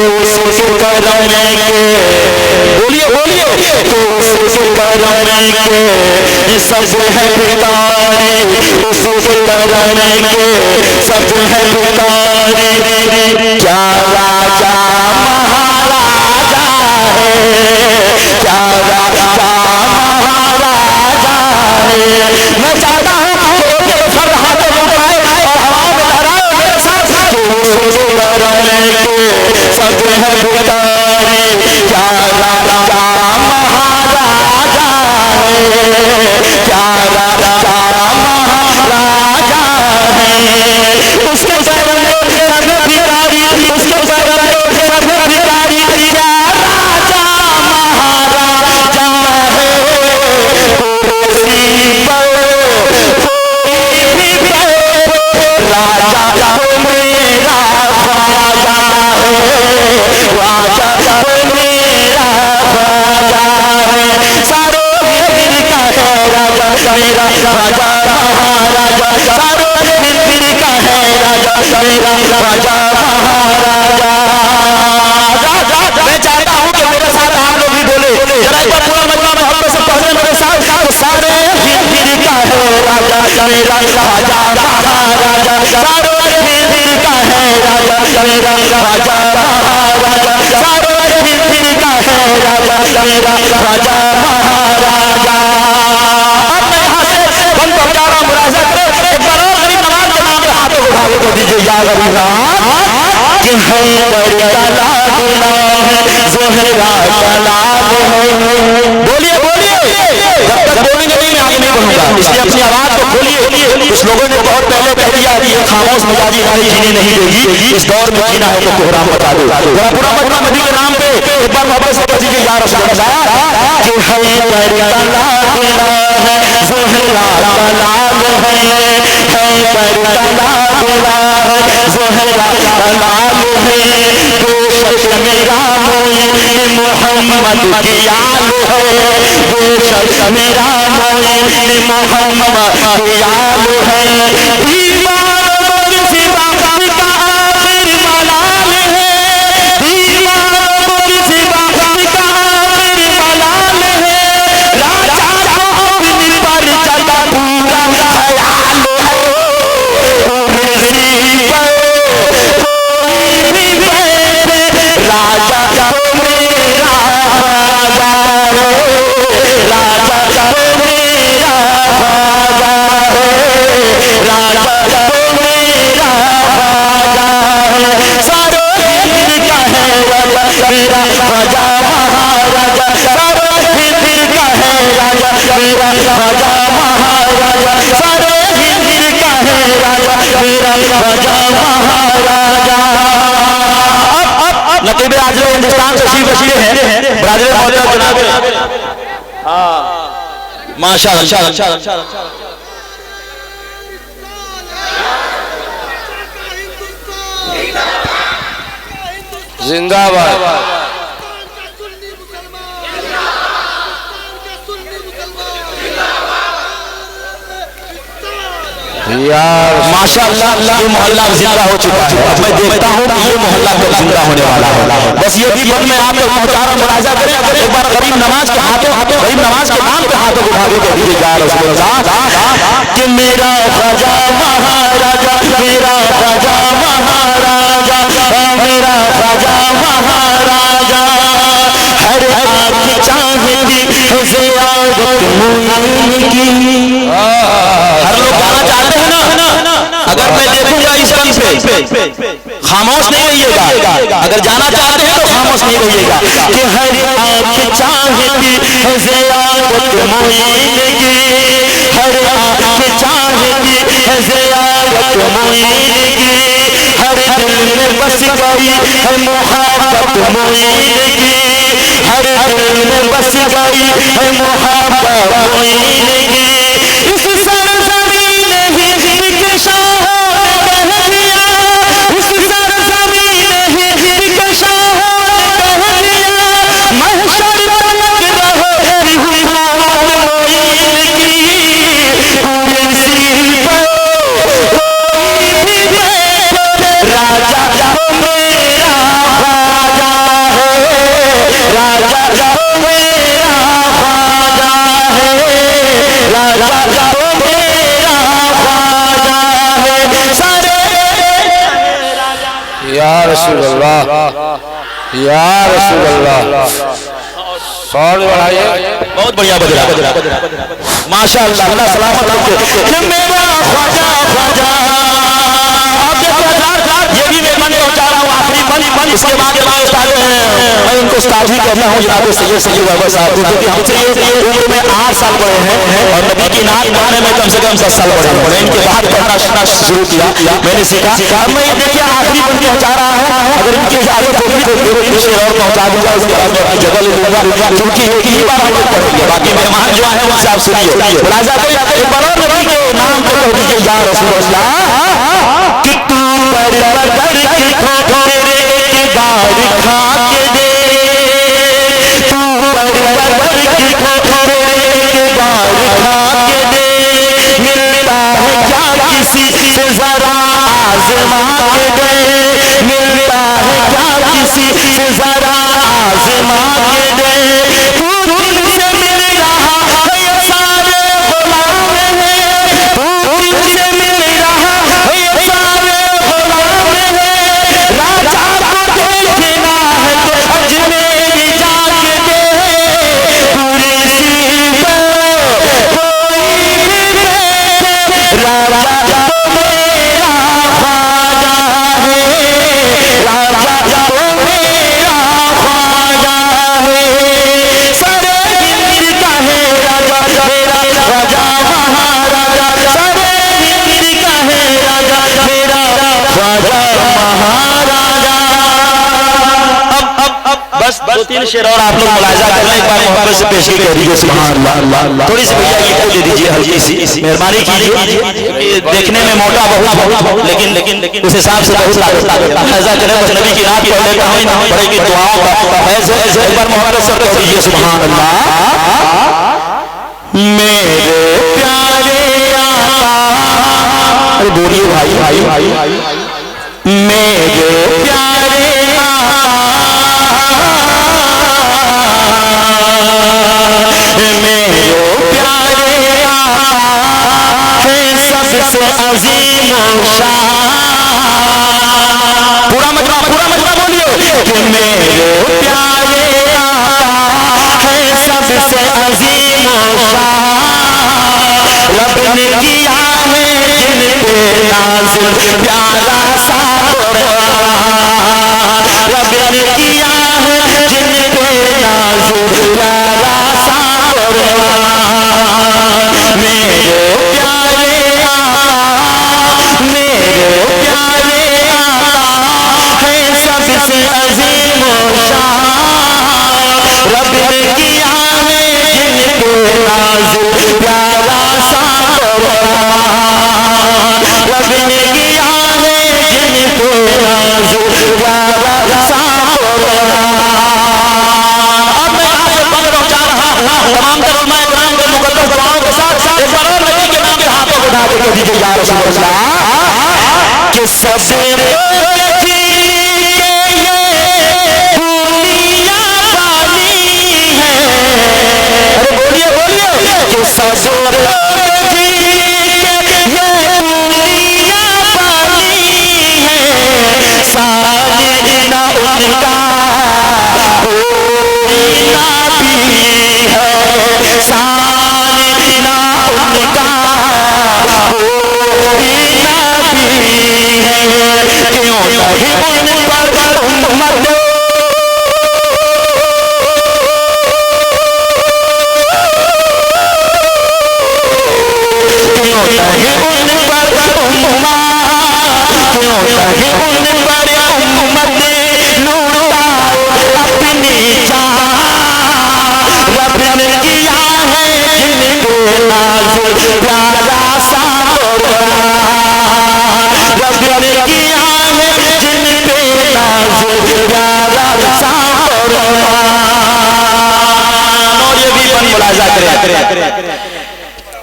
उसके करने के, बोलिए बोलिए, तो उसके करने के सब है भिखारी, उसके करने के सब है भिखारी। क्या राजा महाराजा है, क्या राजा महाराजा है। मैं चाहता हूँ कि सब हाथ उठाए और हवा में लहराए मेरे साथ। करने के सब है भिखारी, क्या राजा महाराजा है, क्या राजा महाराजा है। उसके चरण में सब भिखारी, उसके चरण में सब भिखारी, क्या राजा महाराजा है। कुर्सी पर कोई भी राजा मेरा राजा है, राजा मेरा राजा है। सारो फिर का है राजा मेरा राजा महाराजा, सारो फिर का है राजा मेरा राजा महाराजा। मैं चाहता हूँ कि मेरे साथ आप लोग भी बोले, जरा एक बार पूरा मजमा मोहब्बत से पढ़ने मेरे साथ। सारे फिर का है राजा मेरा राजा महाराजा, सारो फिर का है राजा मेरा राजा महाराजा, सारो फिर का है राजा मेरा राजा महाराजा। अब मैं यहाँ से बंद हो जा रहा हूँ। मुलाजा करें एक बार और गरीब नवाज के नाम पे हाथों को उठाओ तो दीजिए या गरीब नवाज कि है बड़ा लाडला है, ज़ोहरा कलाम है। बोलिए बोलिए, जब तक बोलेंगे नहीं मैं आगे नहीं बढ़ूंगा, इसलिए अपनी आवाज को खोलिए। कुछ लोगों ने बहुत पहले कह दिया कि ये खामोश मिजाजी हमारी जीने नहीं देगी, इस दौर में जीना है तो कोहराम बता दो। जरा पूरा मजमा नबी के नाम पे एक बार मोहब्बत से बची कि या रसूल अल्लाह कि है बड़ा लाडला है, ज़ोहरा कलाम है, बड़ा लाडला है, ज़ोहरा कलाम है। बेशक मेरा मोइन मोहम्मद की आल है, बेशक मेरा मोइन मोहम्मद की आल है। ईमान मुर्शिदा का आखिर मलाल है, ईमान मुर्शिदा का आखिर मलाल है। राजा अपनी पर चला पूरा ख्याल है, कुर्सी पर कोई भी बैठे राजा मेरा राजा है, राजा मेरा राजा है, राजा मेरा राजा है। सारो फिर का है राजा मेरा राजा महाराजा, सारो फिर का है राजा मेरा राजा महाराजा, सारो फिर का है राजा मेरा राजा महाराजा। अब नकीब आजम हिंदुस्तान से शीफ बशीर हैं, ब्राज़ील मौजूद जनाब। हाँ माशाअल्लाह। जिंदाबाद। यार माशाअल्लाह, ये मोहल्ला जिंदा हो चुका है। अब मैं देखता हूँ कि ये मोहल्ला कब जिंदा होने वाला है। बस ये भी मैं आप तक पहुँचा रहा हूँ। मुलाजा करें एक बार गरीब नवाज के हाथों, गरीब नवाज के नाम पे हाथों उठा के कह दीजिए या रसूल अल्लाह कि मेरा राजा महाराजा, मेरा राजा महाराजा, मेरा राजा महाराजा। हर आँख चाहेगी ज़ियारत मोइन की। हर लोग गाना चाहते हैं ना, अगर मैं देखूंगा इस रंग पे खामोश नहीं रहिएगा, अगर जाना चाहते हैं तो खामोश नहीं रहिएगा। कि हर आँख चाहेगी ज़ियारत मोइन की, हर आँख चाहेगी ज़ियारत मोइन की। हर दिल में बस गई है मोहब्बत मोइन की, हर दिल में बस गई है मोहब्बत मोइन की। इस सरज़मीन ही एक शाह बह गया, इस सरज़मीन ही एक शाह बह गया। महशर तलक रहे मोइन की, कुर्सी पर कोई भी बैठे राजा मेरा राजा रसूल अल्लाह, या रसूल अल्लाह। सॉरी बढ़ाइए, बहुत बढ़िया बजा माशाअल्लाह, अल्लाह सलामत रखे। मेरा ख्वाजा ख्वाजा ये भी मैं मन पहुंचा रहा हूँ आखिरी मन। इसके बाद मैं इनको उस्ताद ही कहता हूँ जनाब सैयद बाबा साहब, क्योंकि हमसे ये उम्र में 8 साल बड़े हैं और नबी की नात गाने में कम से कम 10 साल बड़े हैं। इनके बाद पढ़ना शुरू किया, मैंने सीखा। मैं देखिए आखिरी मन पहुंचा रहा हूँ, अगर इनकी इजाजत होगी तो एक शेर और पहुंचा दूंगा, उसके बाद मैं जगह ले लूंगा, क्योंकि एक ही बार हम लोग पढ़ेंगे। बाकी मेहमान जो है उनसे आप सुनिए। मुलाजा नबी के नाम को कह दीजिए या रसूल अल्लाह, कि तू बरबर की ठोकरे के बार खा के दे, तू बरबर की ठोकरे के बार खा के दे, मिलता है क्या किसी से जरा आज़मा के दे, मिलता है क्या किसी से जरा आज़मा के दे। तू दिल से मिल रहा है ये सारे गुलाम हैं, तू दिल से मिल रहा है ये सारे गुलाम हैं। राजा को देखना है तो अजमेर जाके दे, पूरी सी कोई मिले, राजा मेरा ख्वाजा है, राजा मेरा ख्वाजा है। सारे हिंद का है राजा मेरा, राजा महाराजा, सारे हिंद का है राजा मेरा, ख्वाजा महाराजा। अब बस 2-3 शेर और आप लोग मुलाजा कर लें, एक बार मोहब्बत से पेश कर दीजिए सुभान अल्लाह। थोड़ी सी भैया ये दे दीजिए, हल्की सी मेहरबानी कीजिए, क्योंकि देखने में मोटा बहुत लेकिन उस हिसाब से बहुत लागत ऐसा करें बस नबी की रात पढ़ने का नहीं बड़े की दुआओं का फैज़ है। एक बार मोहब्बत से कह दीजिए सुभान अल्लाह। मेरे प्यारे आका, अरे बोलिए भाई, मेरे प्यारे मेरे प्यारे है सबसे अजीम शान। पूरा मजमा बोलिए कि मेरे प्यारे है सबसे अजीम शान। रब ने किया है जिन पे नाज़िल प्यारा सा कुरान, रब ने किया है जिन पे नाज़िल प्यारा सा कुरान। मेरे प्यारे है सबसे अजीम शान। रब ने किया है जिन पे नाज़िल प्यारा सा कुरान, रब ने किया है जिन पे नाज़िल प्यारा सा कुरान। अब मैं आपसे पढ़ पहुंचा रहा हूं तमाम उलमाए किराम के मुकद्दस दुआओं के साथ एक बार और नबी के नाम पे हाथों को उठा के कह दीजिए या रसूल अल्लाह, कि सबसे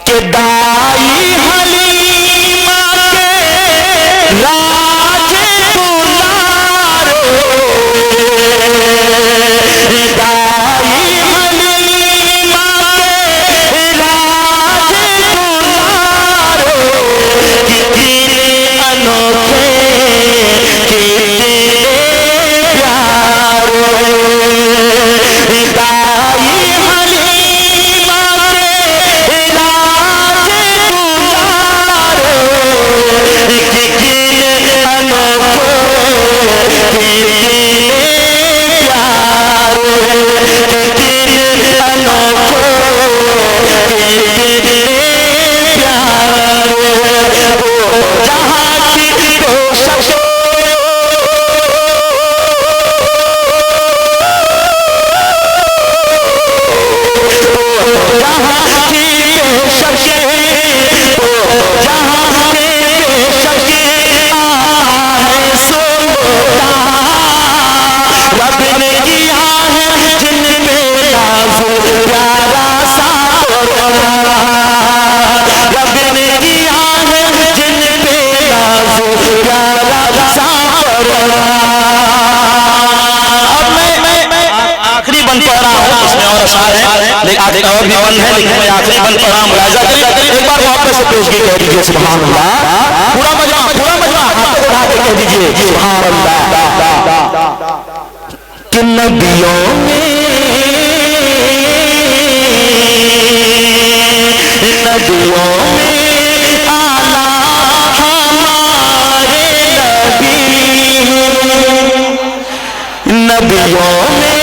के दाई हलीमा के राज दुलारे, दाई हलीमा के राज दुलारे, कितने अनोखे कितने आगे और भी बंद है, लेकिन मैं आखिरी बंद पर मुलाजा करिए एक बार वापस से पेशगी कह दीजिए सुभान अल्लाह। पूरा मजमा हाथ उठा के कह दीजिए सुभान अल्लाह। कि नबियों में आला हमारे नबी, नबियों में